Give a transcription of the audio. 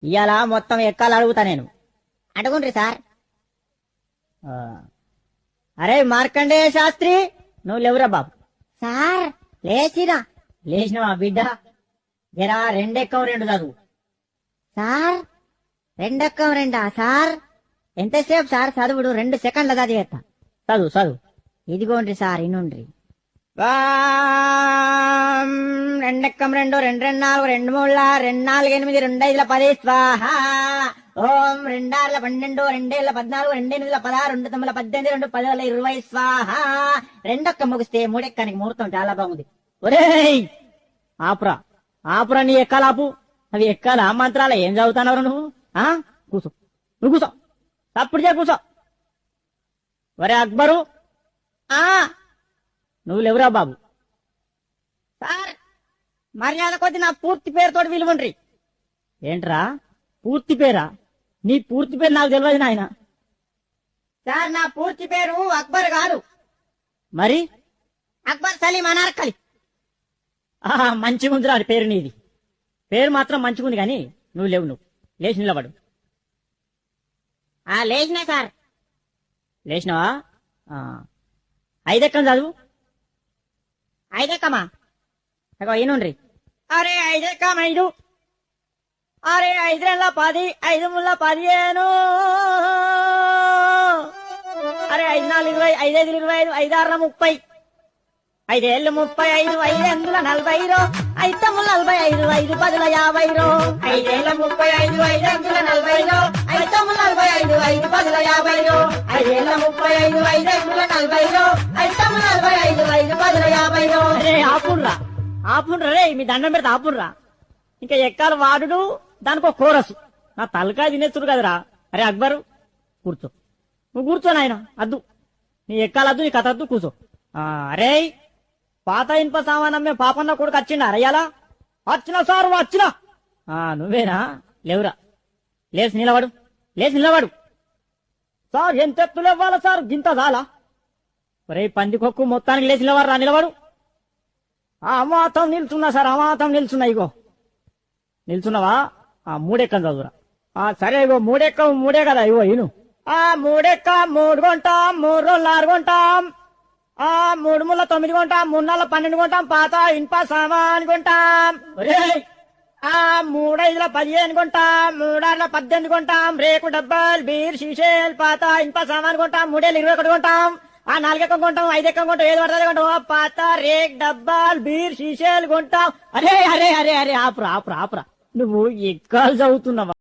ఇవాళ మొత్తం ఎక్కాలు అడుగుతా నేను. అడుగుండ్రి సార్. ఆ, అరే మార్కండేయ శాస్త్రి, నువ్వు లేవురా బాబు. సార్ లేచినా. లేచినవా బిడ్డ? జరా రెండెక్కం రెండు చదువు. సార్ రెండెక్కం రెండా సార్? ఎంతసేపు సార్ చదువుడు? 2 సెకండ్ల చదివేస్తా. చదువు చదువు. ఇదిగోండ్రి సార్ ఇనుండ్రి. రెండెక్కం రెండు, రెండు రెండు నాలుగు, రెండు మూడుల, రెండు నాలుగు ఎనిమిది, రెండు ఐదుల 10 స్వాహ. ఓం రెండార్ల 12, రెండేళ్ల 14, రెండెనిమిదిల 16, రెండు తొమ్మిదిల 18, రెండు 10ల 20 స్వాహ. రెండొక్క ముగిస్తే మూడెక్కానికి ముహూర్తం చాలా బాగుంది. ఒరేయ్ ఆపురా ఆపురా, నీ ఎక్కాలాపు. అవి ఎక్కాలా మంత్రాల? ఏం చదువుతానవరు నువ్వు? కూసో, నువ్వు కూసో, తప్పుడు చే కూసో. ఒరే అక్బరు, నువ్వు లేవురా బాబు. సార్ మర్యాద కొద్ది నా పూర్తి పేరుతోటి విలువండ్రి. ఏంట్రా పూర్తి పేరా? నీ పూర్తి పేరు నాకు తెలియదు నాయన. సార్ నా పూర్తి పేరు అక్బర్ కాదు, మరి అక్బర్ సలీం అనార్కలి. మంచిగుందిరా పేరు నీది. పేరు మాత్రం మంచిగుంది కానీ నువ్వు లేవు. నువ్వు లేచి నిలబడు. లేచినా సార్. లేచినావా? 5 ఎక్కం చదువు. 5 ఎక్కమా? అగో ఈనుండ్రి. అరే 5 ఎక్కం 5. అరే 5 రెండ్ల 10, 5 ముళ్ళ 15. అరే 5 4 20, 5 5 25, 5 6 30, 5 ఏళ్ళు 35, 5 ఎందుల 40, 5 తమ్ముల 45, 5 10ల 50. 5 ఏళ్ళ 35, 5 అంగుల 40, 5 తమ్ముల 45, 5 10ల 50. 5 ఏళ్ళ 35, 5 అంగుల 40, 5 తమ్ముల 45, 5 10ల 50. అరే ఆపుండ్రా ఆపుండ్రా రే, మీ దండం పెడితే ఆపుండ్రా. ఇంకా ఎక్కాలి వాడుడు, దానికో కోరసు. నా తలకాయ తినేస్తుడు కదరా. అరే అక్బరు కూర్చో, నువ్వు కూర్చో నాయన. అద్దు నీ ఎక్కాలద్దు, నీ కథ అద్దు, కూర్చో. అరే పాత ఇనుప సామానమ్మే పాపన్న కొడుకు వచ్చిండా అరయ్యాలా? వచ్చిన సారు వచ్చిన. నువ్వేనా? లేవురా. లేచి నిలబడు, లేచి నిలబడు. సార్ ఎంత ఎత్తులు ఇవ్వాలా సార్? గింత చాలా. ఒరే పందికొక్కు, మొత్తానికి లేచి నిలబడరా, నిలబడు. అమాతం నిల్చున్నా సార్, అమాతం నిల్చున్నా. ఇగో నిల్చున్నావా? 3 ఎక్కం చదువురా. సరే ఇగో 3 ఎక్కం 3 కదా. ఇగో ఇను. 3 ఎక్కం 3 కొంటాం, 3 రోజులు 6 కొంటాం, 3 ముళ్ళ 9 కొంటాం, 3 నాళ్ళ 12 కొంటాం, పాత ఇనుప సామాన్ కొంటాం. 3 5ల 15 కొంటాం, 3 6ల 18 కొంటాం, రేకు డబ్బాలు, బీర్ షీషేలు, పాత ఇనుప సామాన్ కొంటాం, 3 ఏళ్ళు 21 కొంటాం, 4 ఎక్కం కొంటాం, 5 ఎక్కం కొంటాం, ఏది పడుతుంది కొంటాం, పాత రేక్ డబ్బాలు, బీర్ షీషేలు కొంటాం. అరే అరే అరే అరే ఆపురా ఆపురా ఆపురా. నువ్వు ఎక్కాలు చదువుతున్నావా?